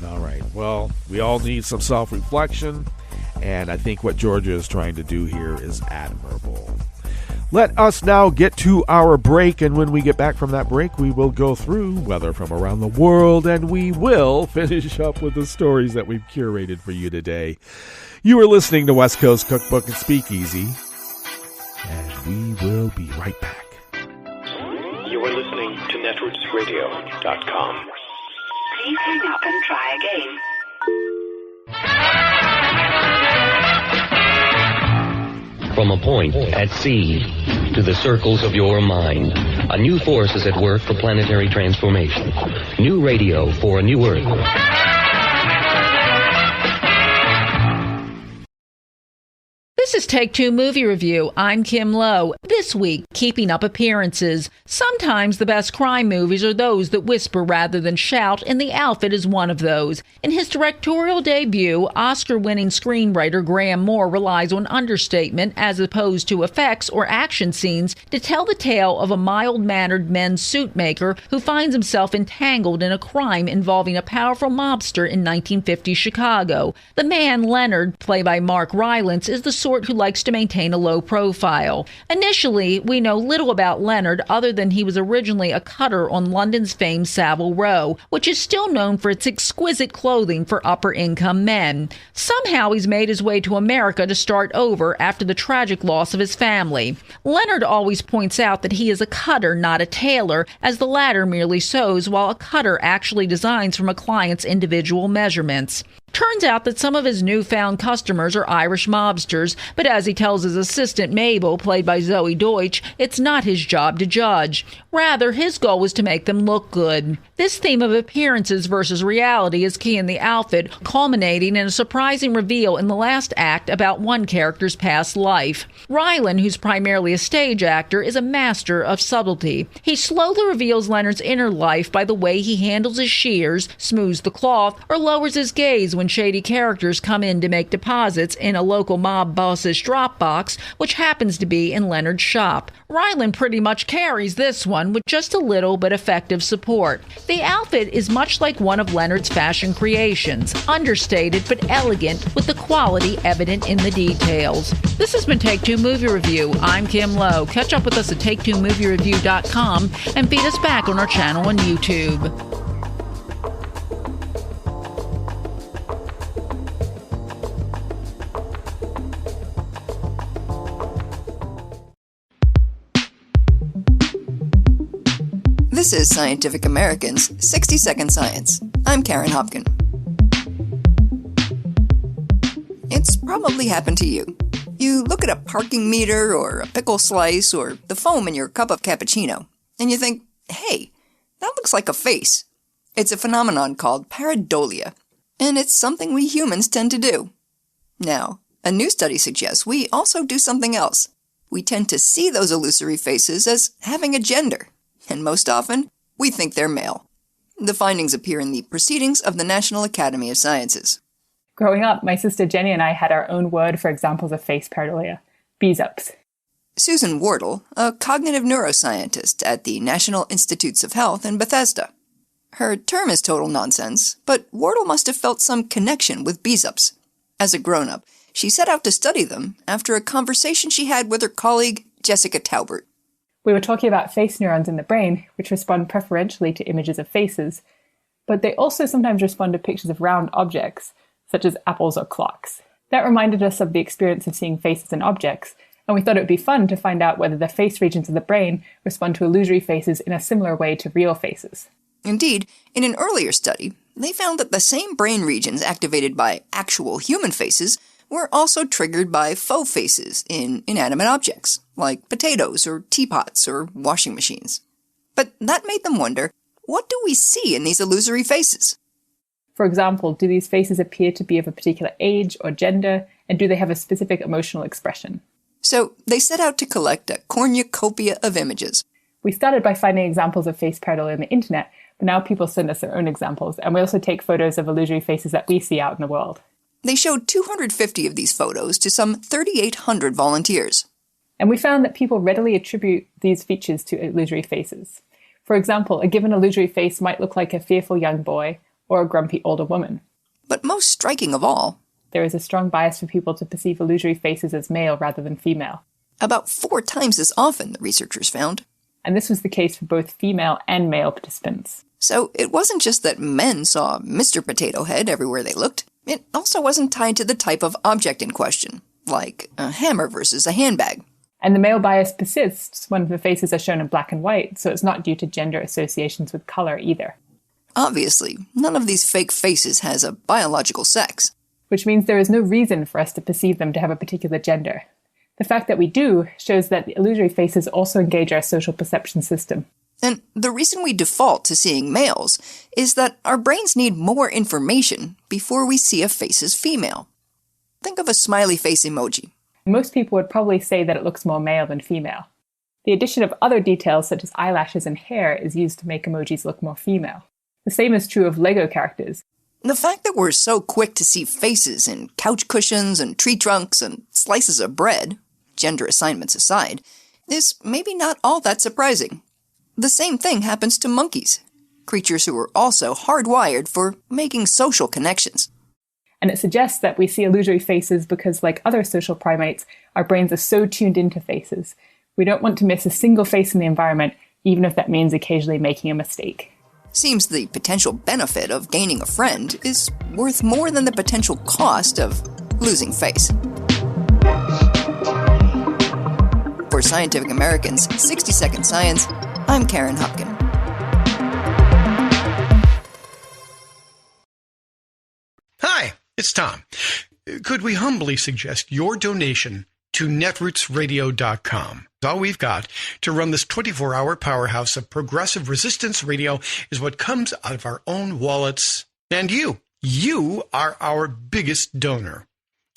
All right. Well, we all need some self-reflection, and I think what Georgia is trying to do here is admirable. Let us now get to our break, and when we get back from that break, we will go through weather from around the world, and we will finish up with the stories that we've curated for you today. You are listening to West Coast Cookbook and Speakeasy, and we will be right back. You are listening to netrootsradio.com. Please hang up and try again. From a point at sea to the circles of your mind, a new force is at work for planetary transformation. New radio for a new Earth. This is Take Two Movie Review. I'm Kim Lowe. This week, keeping up appearances. Sometimes the best crime movies are those that whisper rather than shout, and The Outfit is one of those. In his directorial debut, Oscar-winning screenwriter Graham Moore relies on understatement as opposed to effects or action scenes to tell the tale of a mild-mannered men's suit maker who finds himself entangled in a crime involving a powerful mobster in 1950 Chicago. The man, Leonard, played by Mark Rylance, is the sort who likes to maintain a low profile. Initially, we know little about Leonard other than he was originally a cutter on London's famed Savile Row, which is still known for its exquisite clothing for upper-income men. Somehow he's made his way to America to start over after the tragic loss of his family. Leonard always points out that he is a cutter, not a tailor, as the latter merely sews while a cutter actually designs from a client's individual measurements. Turns out that some of his newfound customers are Irish mobsters, but as he tells his assistant Mabel, played by Zoe Deutsch, it's not his job to judge. Rather, his goal was to make them look good. This theme of appearances versus reality is key in The Outfit, culminating in a surprising reveal in the last act about one character's past life. Rylan, who's primarily a stage actor, is a master of subtlety. He slowly reveals Leonard's inner life by the way he handles his shears, smooths the cloth, or lowers his gaze when when shady characters come in to make deposits in a local mob boss's drop box, which happens to be in Leonard's shop. Ryland pretty much carries this one with just a little but effective support. The outfit is much like one of Leonard's fashion creations, understated but elegant, with the quality evident in the details. This has been Take Two Movie Review. I'm Kim Lowe. Catch up with us at TakeTwoMovieReview.com and feed us back on our channel on YouTube. This is Scientific American's 60-Second Science. I'm Karen Hopkin. It's probably happened to you. You look at a parking meter or a pickle slice or the foam in your cup of cappuccino, and you think, hey, that looks like a face. It's a phenomenon called pareidolia, and it's something we humans tend to do. Now, a new study suggests we also do something else. We tend to see those illusory faces as having a gender. And most often, we think they're male. The findings appear in the Proceedings of the National Academy of Sciences. Growing up, my sister Jenny and I had our own word for examples of face pareidolia, bees-ups. Susan Wardle, a cognitive neuroscientist at the National Institutes of Health in Bethesda. Her term is total nonsense, but Wardle must have felt some connection with bees-ups. As a grown-up, she set out to study them after a conversation she had with her colleague, Jessica Taubert. We were talking about face neurons in the brain, which respond preferentially to images of faces, but they also sometimes respond to pictures of round objects, such as apples or clocks. That reminded us of the experience of seeing faces in objects, and we thought it would be fun to find out whether the face regions of the brain respond to illusory faces in a similar way to real faces. Indeed, in an earlier study, they found that the same brain regions activated by actual human faces were also triggered by faux faces in inanimate objects, like potatoes or teapots or washing machines. But that made them wonder, what do we see in these illusory faces? For example, do these faces appear to be of a particular age or gender, and do they have a specific emotional expression? So they set out to collect a cornucopia of images. We started by finding examples of face pareidolia on the internet, but now people send us their own examples, and we also take photos of illusory faces that we see out in the world. They showed 250 of these photos to some 3,800 volunteers. And we found that people readily attribute these features to illusory faces. For example, a given illusory face might look like a fearful young boy or a grumpy older woman. But most striking of all, there is a strong bias for people to perceive illusory faces as male rather than female. About 4 times as often, the researchers found. And this was the case for both female and male participants. So it wasn't just that men saw Mr. Potato Head everywhere they looked. It also wasn't tied to the type of object in question, like a hammer versus a handbag. And the male bias persists when the faces are shown in black and white, so it's not due to gender associations with color either. Obviously, none of these fake faces has a biological sex. Which means there is no reason for us to perceive them to have a particular gender. The fact that we do shows that the illusory faces also engage our social perception system. And the reason we default to seeing males is that our brains need more information before we see a face as female. Think of a smiley face emoji. Most people would probably say that it looks more male than female. The addition of other details such as eyelashes and hair is used to make emojis look more female. The same is true of Lego characters. The fact that we're so quick to see faces in couch cushions and tree trunks and slices of bread, gender assignments aside, is maybe not all that surprising. The same thing happens to monkeys, creatures who are also hardwired for making social connections. And it suggests that we see illusory faces because, like other social primates, our brains are so tuned into faces. We don't want to miss a single face in the environment, even if that means occasionally making a mistake. Seems the potential benefit of gaining a friend is worth more than the potential cost of losing face. For Scientific American's 60-Second Science, I'm Karen Hopkin. Hi, it's Tom. Could we humbly suggest your donation to netrootsradio.com? All we've got to run this 24-hour powerhouse of progressive resistance radio is what comes out of our own wallets. And you are our biggest donor.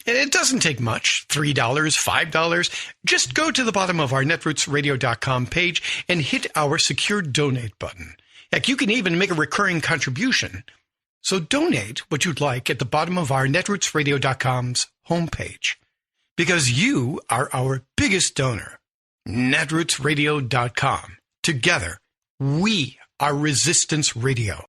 And it doesn't take much, $3, $5. Just go to the bottom of our netrootsradio.com page and hit our secure donate button. Heck, you can even make a recurring contribution. So donate what you'd like at the bottom of our netrootsradio.com's homepage, because you are our biggest donor. netrootsradio.com. Together, we are Resistance Radio.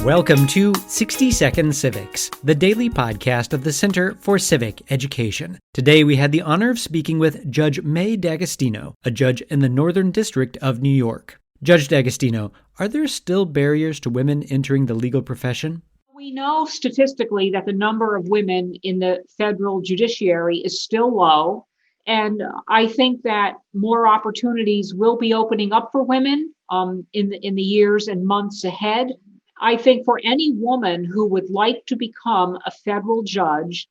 Welcome to 60 Second Civics, the daily podcast of the Center for Civic Education. Today we had the honor of speaking with Judge May D'Agostino, a judge in the Northern District of New York. Judge D'Agostino, are there still barriers to women entering the legal profession? We know statistically that the number of women in the federal judiciary is still low, and I think that more opportunities will be opening up for women in the years and months ahead. I think for any woman who would like to become a federal judge,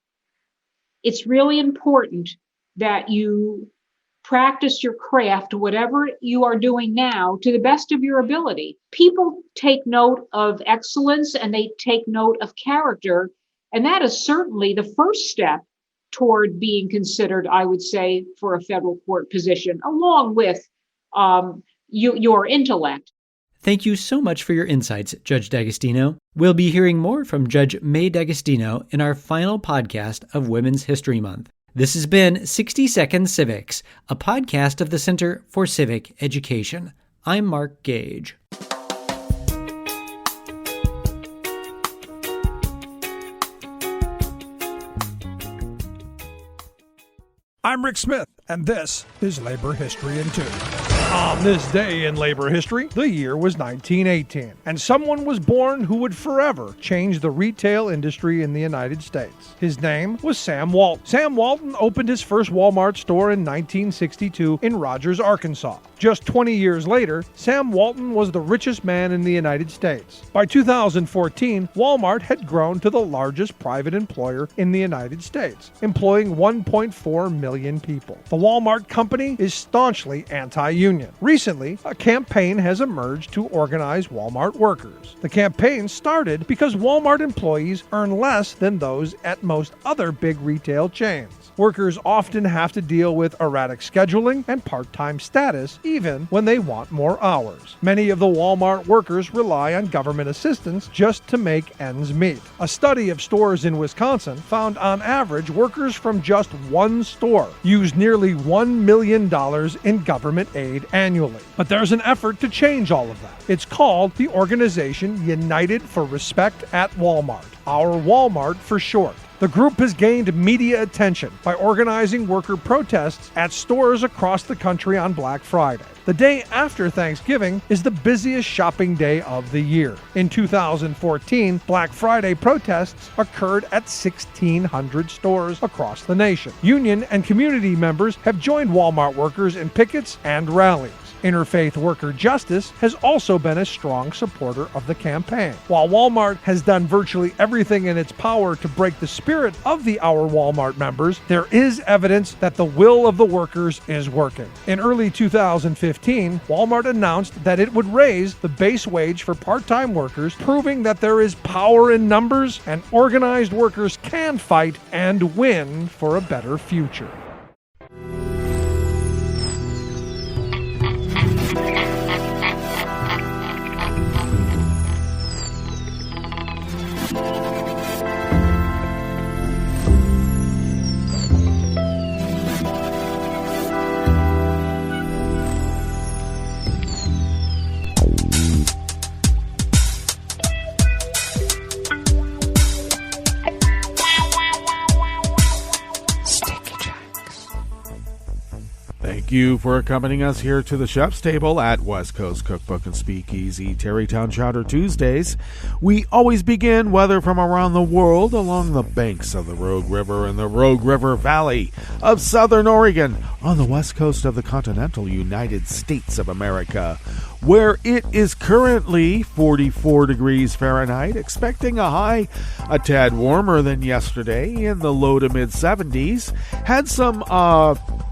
it's really important that you practice your craft, whatever you are doing now, to the best of your ability. People take note of excellence and they take note of character, and that is certainly the first step toward being considered, I would say, for a federal court position, along with your intellect. Thank you so much for your insights, Judge D'Agostino. We'll be hearing more from Judge May D'Agostino in our final podcast of Women's History Month. This has been 60 Second Civics, a podcast of the Center for Civic Education. I'm Mark Gage. I'm Rick Smith, and this is Labor History in 2. On this day in labor history, the year was 1918, and someone was born who would forever change the retail industry in the United States. His name was Sam Walton. Sam Walton opened his first Walmart store in 1962 in Rogers, Arkansas. Just 20 years later, Sam Walton was the richest man in the United States. By 2014, Walmart had grown to the largest private employer in the United States, employing 1.4 million people. The Walmart company is staunchly anti-union. Recently, a campaign has emerged to organize Walmart workers. The campaign started because Walmart employees earn less than those at most other big retail chains. Workers often have to deal with erratic scheduling and part-time status, even when they want more hours. Many of the Walmart workers rely on government assistance just to make ends meet. A study of stores in Wisconsin found on average workers from just one store use nearly $1 million in government aid annually. But there's an effort to change all of that. It's called the organization United for Respect at Walmart, our Walmart for short. The group has gained media attention by organizing worker protests at stores across the country on Black Friday. The day after Thanksgiving is the busiest shopping day of the year. In 2014, Black Friday protests occurred at 1,600 stores across the nation. Union and community members have joined Walmart workers in pickets and rallies. Interfaith Worker Justice has also been a strong supporter of the campaign. While Walmart has done virtually everything in its power to break the spirit of the Our Walmart members, there is evidence that the will of the workers is working. In early 2015, Walmart announced that it would raise the base wage for part-time workers, proving that there is power in numbers and organized workers can fight and win for a better future. Thank you for accompanying us here to the chef's table at West Coast Cookbook and Speakeasy Tarrytown Chowder Tuesdays. We always begin, whether from around the world, along the banks of the Rogue River and the Rogue River Valley of Southern Oregon, on the west coast of the continental United States of America, where it is currently 44 degrees Fahrenheit, expecting a high a tad warmer than yesterday in the low to mid 70s. Had some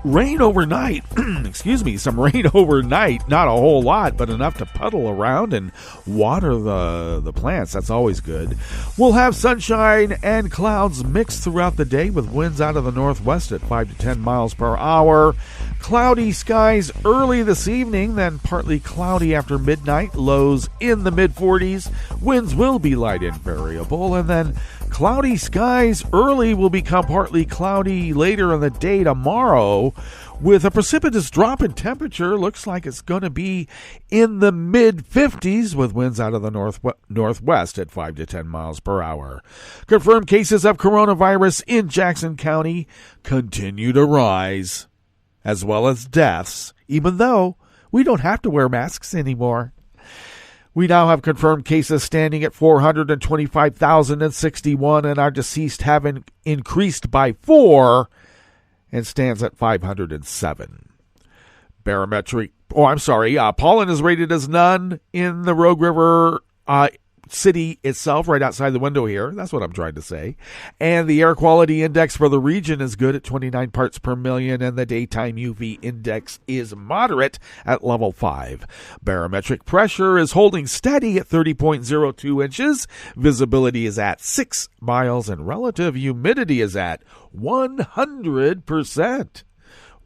rain overnight. Excuse me, some rain overnight. Not a whole lot, but enough to puddle around and water the plants. That's always good. We'll have sunshine and clouds mixed throughout the day with winds out of the northwest at 5 to 10 miles per hour. Cloudy skies early this evening, then partly cloudy after midnight. Lows in the mid-40s. Winds will be light and variable, and then cloudy skies early will become partly cloudy later in the day tomorrow, with a precipitous drop in temperature. Looks like it's going to be in the mid-50s with winds out of the northwest at 5 to 10 miles per hour. Confirmed cases of coronavirus in Jackson County continue to rise, as well as deaths, even though we don't have to wear masks anymore. We now have confirmed cases standing at 425,061, and our deceased have increased by 4 and stands at 507. Pollen is rated as none in the Rogue River city itself, right outside the window here. That's what I'm trying to say. And the air quality index for the region is good at 29 parts per million, and the daytime UV index is moderate at level 5. Barometric pressure is holding steady at 30.02 inches. Visibility is at 6 miles, and relative humidity is at 100%.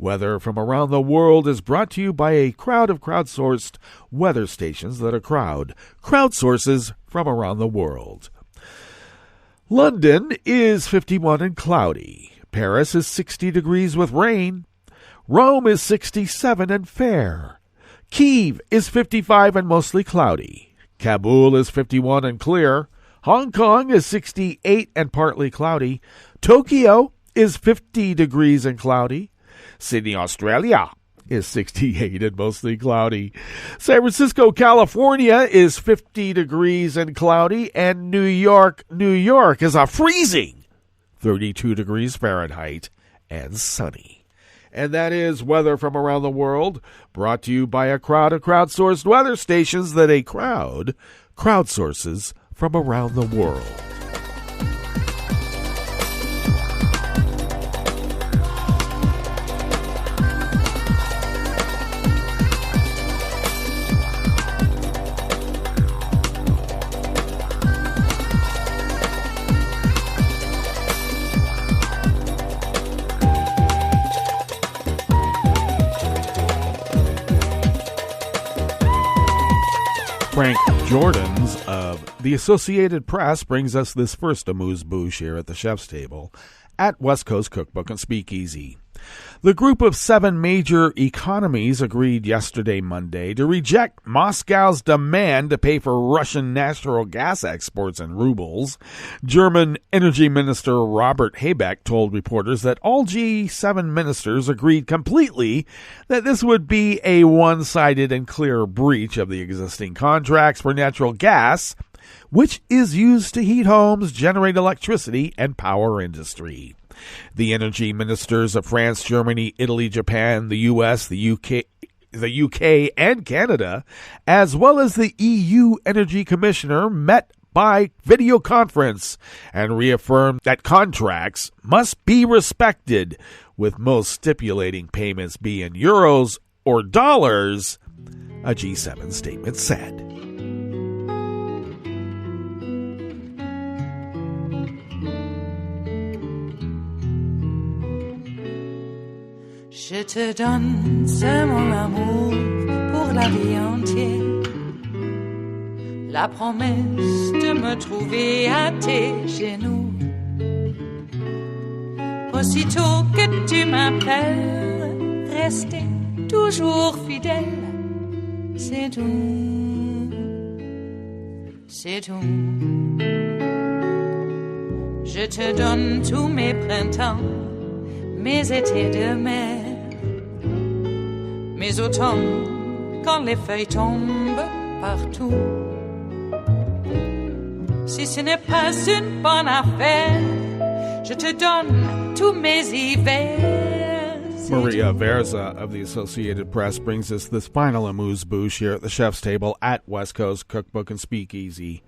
Weather from around the world is brought to you by a crowd of crowdsourced weather stations that crowdsources from around the world. London is 51 and cloudy. Paris is 60 degrees with rain. Rome is 67 and fair. Kyiv is 55 and mostly cloudy. Kabul is 51 and clear. Hong Kong is 68 and partly cloudy. Tokyo is 50 degrees and cloudy. Sydney, Australia is 68 and mostly cloudy. San Francisco, California is 50 degrees and cloudy. And New York is a freezing 32 degrees Fahrenheit and sunny. And that is weather from around the world, brought to you by a crowd of crowdsourced weather stations that a crowd crowdsources from around the world. Frank Jordans of the Associated Press brings us this first amuse-bouche here at the chef's table at West Coast Cookbook and Speakeasy. The group of 7 major economies agreed yesterday, Monday, to reject Moscow's demand to pay for Russian natural gas exports in rubles. German Energy Minister Robert Habeck told reporters that all G7 ministers agreed completely that this would be a one-sided and clear breach of the existing contracts for natural gas, which is used to heat homes, generate electricity, and power industry. The energy ministers of France, Germany, Italy, Japan, the U.S., the UK, and Canada, as well as the EU Energy Commissioner, met by video conference and reaffirmed that contracts must be respected, with most stipulating payments be in euros or dollars, a G7 statement said. Je te donne ce mon amour pour la vie entière, la promesse de me trouver à tes genoux. Aussitôt que tu m'appelles, rester toujours fidèle, c'est tout, c'est tout. Je te donne tous mes printemps, mes étés de mer, mes automnes quand les feuilles tombent partout. Si ce n'est pas une bonne affaire, je te donne tous mes hivers, Maria Verza of the Associated Press brings us this final amuse-bouche here at the chef's table at West Coast Cookbook and Speakeasy.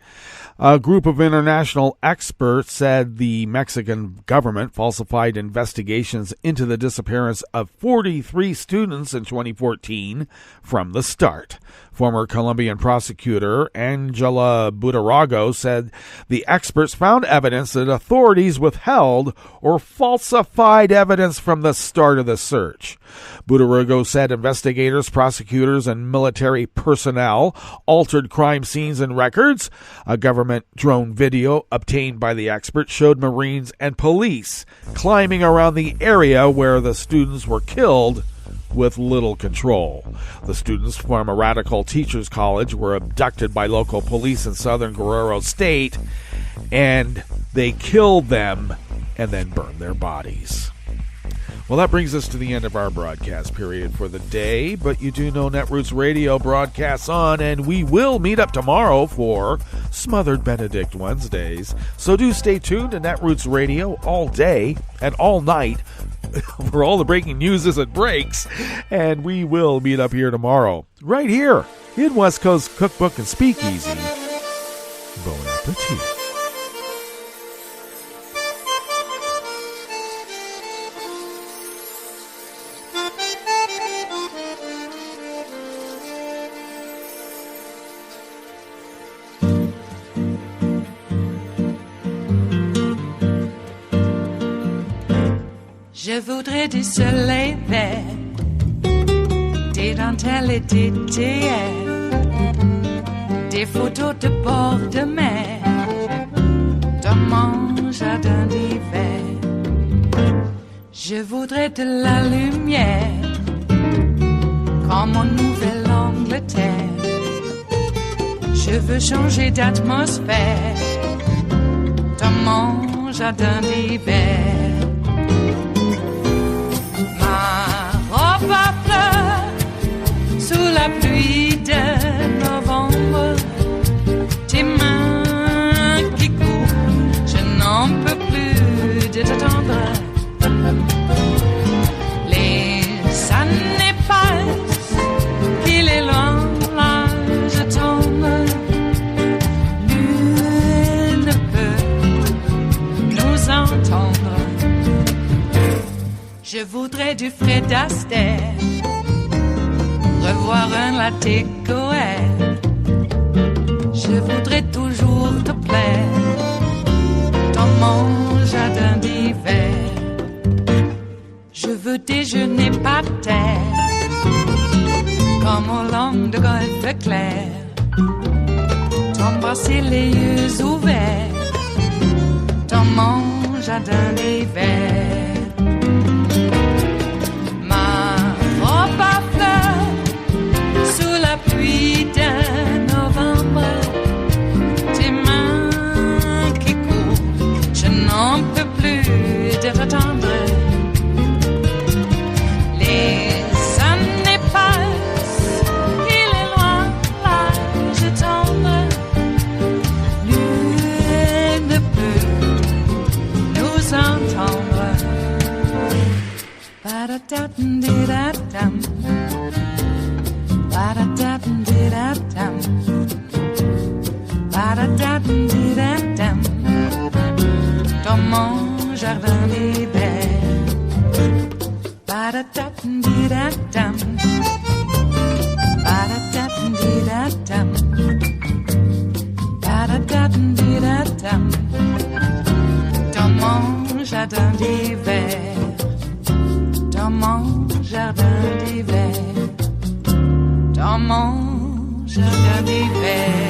A group of international experts said the Mexican government falsified investigations into the disappearance of 43 students in 2014 from the start. Former Colombian prosecutor Angela Buitrago said the experts found evidence that authorities withheld or falsified evidence from the start of the search. Buitrago said investigators, prosecutors, and military personnel altered crime scenes and records. A government drone video obtained by the experts showed Marines and police climbing around the area where the students were killed with little control. The students from a radical teachers' college were abducted by local police in southern Guerrero State, and they killed them and then burned their bodies. Well, that brings us to the end of our broadcast period for the day, but you do know Netroots Radio broadcasts on, and we will meet up tomorrow for Smothered Benedict Wednesdays. So do stay tuned to Netroots Radio all day and all night for all the breaking news as it breaks, and we will meet up here tomorrow, right here in West Coast Cookbook and Speakeasy. Bon appetit. Je voudrais du soleil vert, des dentelles et des théières, des photos de bord de mer, dans mon jardin d'hiver. Je voudrais de la lumière, comme en Nouvelle-Angleterre. Je veux changer d'atmosphère, dans mon jardin d'hiver. À fleurs, sous la pluie de novembre, tes mains qui courent, je n'en peux plus de t'attendre. Les années passent, qu'il est loin, là je tombe. Nul ne peut nous entendre. Je voudrais du Fred Astaire, revoir un latte Goer. Je voudrais toujours te plaire dans mon jardin d'hiver. Je veux déjeuner par terre, comme au long de golfe clair. T'embrasser les yeux ouverts dans mon jardin d'hiver. Sous la pluie de novembre, tes mains qui courent, je n'en peux plus de t'attendre. Les années passent, il est loin, là je tombe. Nul ne peut nous entendre. Ba-da-da-dum-di-da-dum. Ba-da-da-dum-di-da-dum. Ba-da-da-dum-di-da-dum. Dans mon jardin d'hiver. Ba-da-da-dum-di-da-dum. Ba-da-da-dum-di-da-dum. Ba-da-da-dum-di-da-dum. Dans mon jardin d'hiver. Dans mon jardin d'hiver. Dans mon jardin d'hiver.